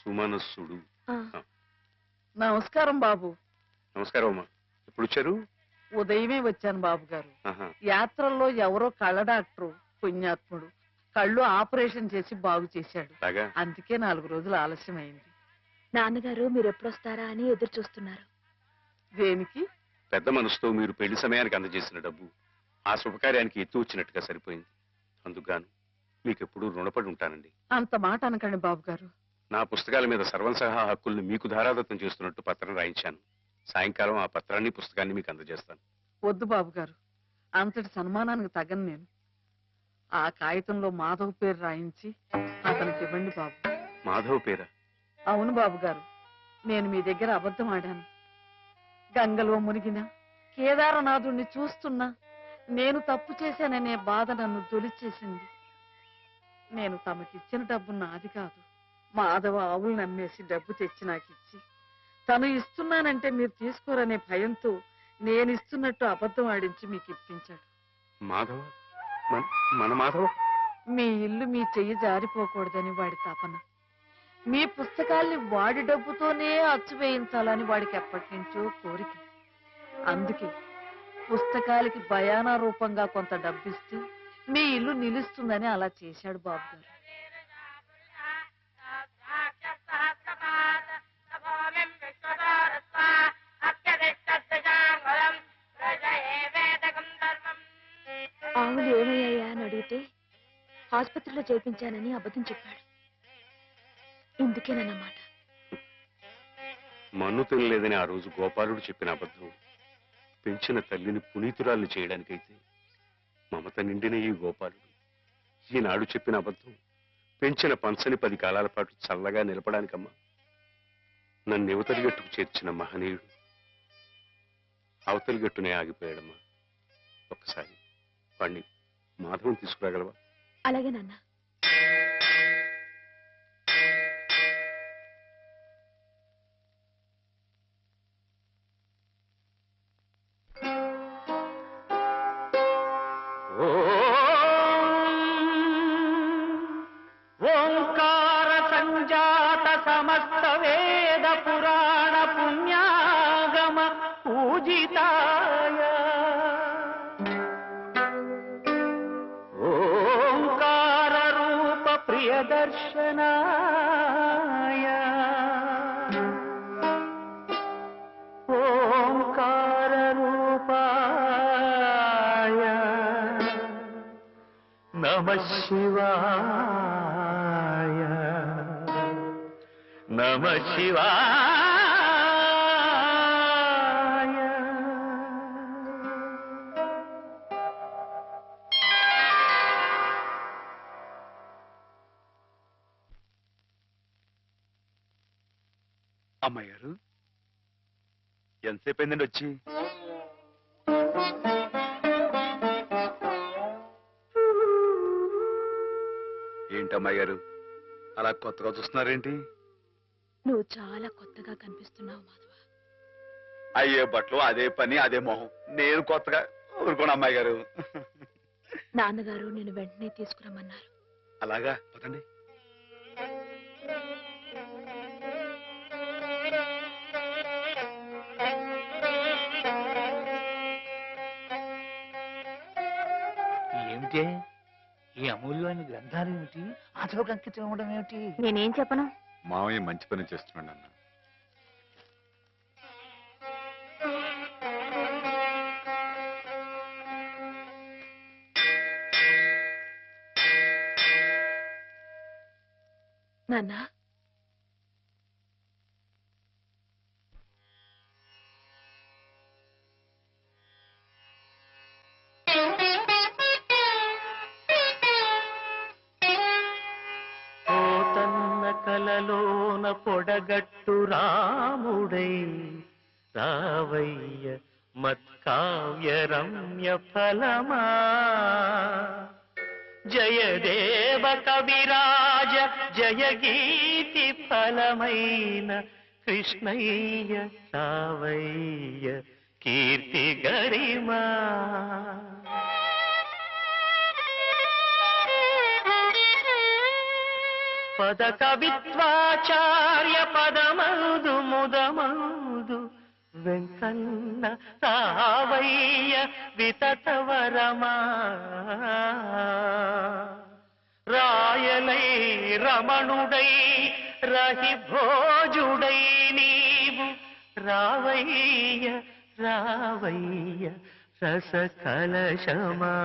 సుమనస్సుడు. నమస్కారం బాబు. నమస్కారం అమ్మా. ఎప్పుడు వచ్చారు? ఉదయమే వచ్చాను బాబు గారు. యాత్రల్లో ఎవరో కళ్ళ డాక్టరు పుణ్యాత్ముడు కళ్ళు ఆపరేషన్ చేసి బాగు చేశాడు. అందుకే 4 రోజులు ఆలస్యమైంది. నాన్నగారు మీరు ఎప్పుడొస్తారా అని ఎదురు చూస్తున్నారు. దేనికి? పెద్ద మనసుతో మీరు పెళ్లి సమయానికి అందజేసిన డబ్బు ఆ శుభకార్యానికి ఎత్తు వచ్చినట్టుగా సరిపోయింది. అందుకుగాను మీకెప్పుడు రుణపడి ఉంటానండి. అంత మాట అనకండి బాబు గారు. నా పుస్తకాల మీద సర్వసహా హక్కుల్ని మీకు ధారాదత్తం చేస్తున్నట్టు పత్రం రాయించాను. సాయంకాలం ఆ పత్రాన్ని పుస్తకాన్ని మీకు అందజేస్తాను. వద్దు బాబు గారు, అంతటి సన్మానానికి తగను నేను. ఆ కాగితంలో మాధవ్ పేరు రాయించి అతనికి ఇవ్వండి బాబు. మాధవ్ పేరా? అవును బాబు గారు, నేను మీ దగ్గర అబద్ధం ఆడాను. గంగలో మునిగిన కేదారనాథుణ్ణి చూస్తున్నా నేను తప్పు చేశాననే బాధ నన్ను తొలిచేసింది. నేను తమకిచ్చిన డబ్బు నాది కాదు. మాధవ ఆవులు నమ్మేసి డబ్బు తెచ్చి నాకిచ్చి తను ఇస్తున్నానంటే మీరు తీసుకోరనే భయంతో నేను ఇస్తున్నట్టు అబద్ధం ఆడించి మీకు ఇప్పించాడు. మాధవ? మన మాధవ? మీ ఇల్లు మీ చెయ్యి జారిపోకూడదని వాడి తపన. మీ పుస్తకాల్ని వాడి డబ్బుతోనే అచ్చు వేయించాలని వాడికి ఎప్పటి నుంచో కోరిక. అందుకే పుస్తకాలకి బయానా రూపంగా కొంత డబ్బిస్తే మీ ఇల్లు నిలుస్తుందని అలా చేశాడు బాబు గారు. ఆవులు ఏమయ్యాయా అని అడిగితే ఆసుపత్రిలో చేర్పించానని అబద్ధం చెప్పాడు. ఇందుకేనన్నమాట. మన్ను తినలేదని ఆ రోజు గోపాలుడు చెప్పిన అబద్ధం పెంచిన తల్లిని పునీతురాల్ని చేయడానికైతే మమత నిండిన ఈ గోపాలుడు ఈనాడు చెప్పిన అబద్ధం పెంచిన పంచని 10 కాలాల పాటు చల్లగా నిలపడానికమ్మా. నన్ను యువతలి గట్టుకు చేర్చిన మహనీయుడు అవతలి గట్టునే ఆగిపోయాడమ్మా. ఒక్కసారి వాణ్ణి మాధవం తీసుకురాగలవా? అలాగే నాన్న. ఓంకార సంజాత సమస్త వేద పురాణ పుణ్యాగమ పూజితాయ ఓంకార రూప ప్రియదర్శనాయ ఓంకార రూపాయ నమః శివాయ నమః శివాయ. అమ్మాయి గారు ఎంతసేపు అయిందండి వచ్చి? ఏంటమ్మాయి గారు అలా కొత్తగా చూస్తున్నారేంటి? నువ్వు చాలా కొత్తగా కనిపిస్తున్నావు మాధవ. అయ్యే బట్టలు అదే పని అదే మొహం. నేను కొత్తగా ఊరుకోను అమ్మాయి గారు. నాన్నగారు నేను వెంటనే తీసుకురమ్మన్నారు. అలాగా పదండి. ఏమిటి ఈ అమూల్యమైన గ్రంథాలు ఏమిటి? ఆచలోకి అంకితం ఇవ్వడం ఏమిటి? నేనేం చెప్పను. మావయ్య మంచి పని చేస్తున్నాడు అన్న. నాన్న కలలోన పొడగట్టు రాముడై రావయ్య మత్కావ్య రమ్య ఫలమా జయదేవ కవిరాజ జయ గీతి ఫలమైన కృష్ణయ్య రావయ్య కీర్తి గరిమా. పద కవిత్వాచార్య పదమందు ముదమందు వెంకన్న రావయ్య వితతవరమా రాయలై రమణుడై రహి భోజుడై నీవు రావయ్య రావయ్య రస కలశమా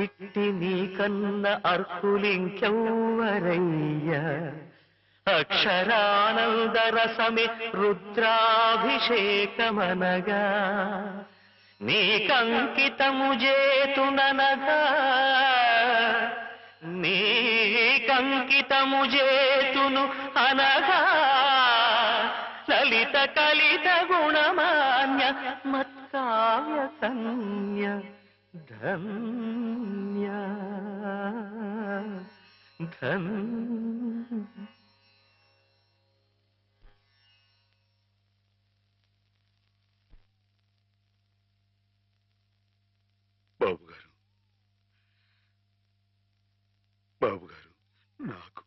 ఇట్టి నీ కన్న అర్కులింకెవ్వరయ్య అక్షరానంద రసమే రుద్రాభిషేకమనగా నీకంకితము చేతుననగా నీకంకితము చేతును అనగా లలిత కలిత గుణమాన్య మత్కావ్య కన్య ధన్య ధన్య. బాబు గారు, బాబు గారు, నాకు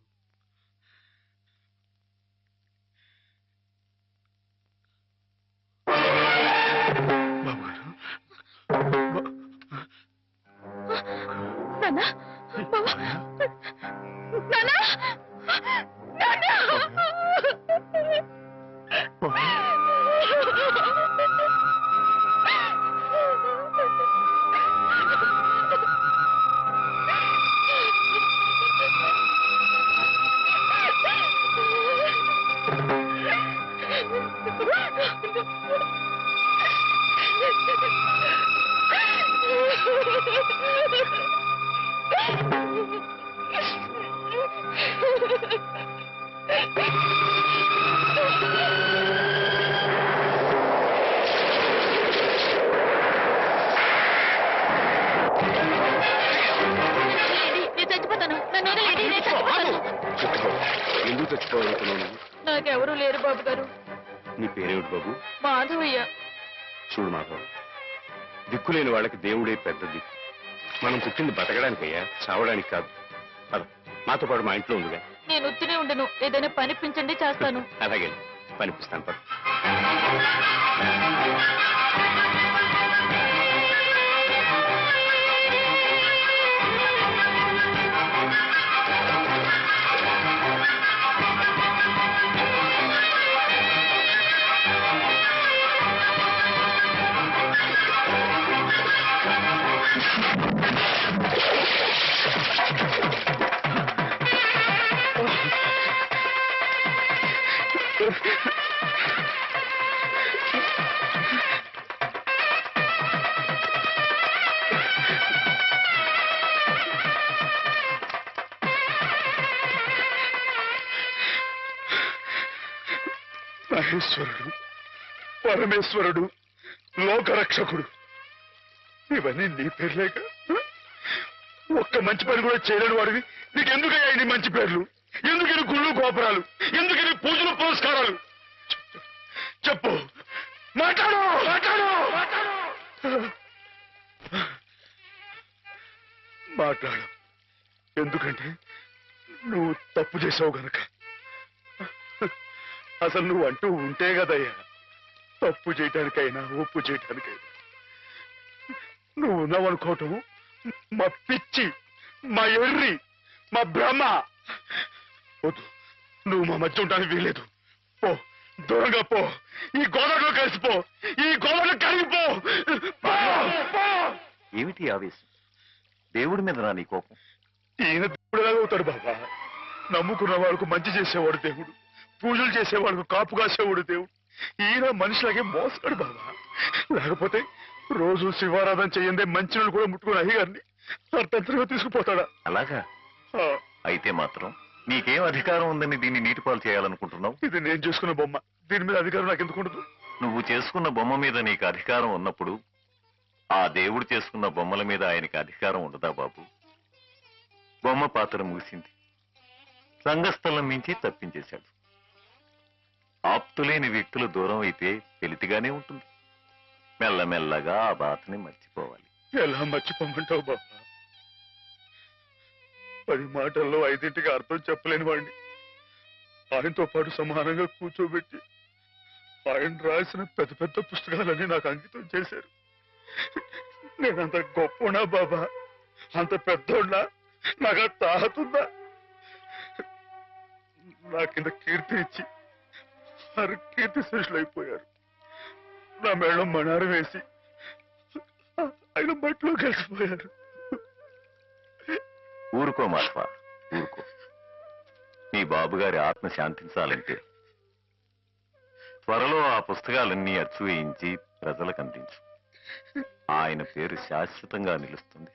బాబు గారు, నాన్నా బావా నాన్నా నాన్నా ఎందుకు చచ్చిపోవాలనుకున్నాను? నాకెవరూ లేరు బాబు గారు. నీ పేరేమిటి బాబు? మాధవయ్య. చూడు మాధవ్, దిక్కులేని వాళ్ళకి దేవుడే పెద్ద దిక్కు. మనం పుట్టింది బతకడానికయ్యా, చావడానికి కాదు. పద, మాతో పాటు మా ఇంట్లో ఉందిగా. నేను ఉత్తినే ఉండను, ఏదైనా పనిపించండి చేస్తాను. అలాగే పనిపిస్తాను. పద. మహేశ్వరుడు, పరమేశ్వరుడు, లోకరక్షకుడు, ఇవన్నీ నీ పేర్లేక? ఒక్క మంచి పని కూడా చేయలేని వాడివి నీకెందుకయ్యా ఇన్ని మంచి పేర్లు? ఎందుకని గుళ్ళు గోపురాలు? ఎందుకని పూజలు పురస్కారాలు? చెప్పు, మాట్లాడు మాట్లాడు మాట్లాడు. ఎందుకంటే నువ్వు తప్పు చేసావు గనక. అసలు నువ్వు అంటూ ఉంటే కదయ్యా తప్పు చేయటానికైనా ఒప్పు చేయటానికైనా. నువ్వు ఉన్నావనుకోవటం మా పిచ్చి, మా ఎర్రి, మా భ్రమ. వద్దు, నువ్వు మా మధ్య ఉండడానికి వీలేదు. పో, దూరంగా పో, ఈ గోదావరిలో కలిసిపో, ఈ గోదావరిలో కరిగిపో. ఏమిటి ఆవేశం? దేవుడి మీద రా నీ కోపం. ఈయన దేవుడు ఎలాగవుతాడు బాబా? నమ్ముకున్న వాళ్ళకు మంచి చేసేవాడు దేవుడు, పూజలు చేసేవాళ్ళకు కాపు కాసేవాడు దేవుడు. ఈయన మనుషులకే మోసాడు బాబా. లేకపోతే రోజు శివారాధన చేయందే మంచినీళ్ళు కూడా ముట్టుకుని అయ్యగారిని అర్థంతరంగా తీసుకుపోతాడా? అలాగా? అయితే మాత్రం నీకేం అధికారం ఉందని దీన్ని నీటిపాలు చేయాలనుకుంటున్నావు? ఇది నేను చేసుకున్న బొమ్మ, దీని మీద అధికారం నాకు ఎందుకు ఉండదు? నువ్వు చేసుకున్న బొమ్మ మీద నీకు అధికారం ఉన్నప్పుడు ఆ దేవుడు చేసుకున్న బొమ్మల మీద ఆయనకి అధికారం ఉండదా బాబు? బొమ్మ పాత్ర ముగిసింది, రంగస్థలం మించి తప్పించేశాడు. ఆప్తులేని వ్యక్తులు దూరం అయితే వెలితిగానే ఉంటుంది. మెల్లమెల్లగా ఆ బాధని మర్చిపోవాలి. ఎలా మర్చిపోమంటావు బాబా? 10 మాటల్లో 5ంటికి అర్థం చెప్పలేని వాడిని ఆయనతో పాటు సమానంగా కూర్చోబెట్టి ఆయన రాసిన పెద్ద పెద్ద పుస్తకాలన్నీ నాకు అంకితం చేశారు. నేనంత గొప్పనా బాబా? అంత పెద్దోడ్నా? నాకు తాహతుందా? నా కింద కీర్తి ఇచ్చి వారు కీర్తి శిష్యులు అయిపోయారు. నా మేడం మనారు వేసి ఆయన బట్టలో కలిసిపోయారు. ఊరుకో మాధవ, ఊరుకో. నీ బాబుగారి ఆత్మ శాంతించాలంటే త్వరలో ఆ పుస్తకాలన్నీ అచ్చు వేయించి ప్రజలకు అందించు. ఆయన పేరు శాశ్వతంగా నిలుస్తుంది.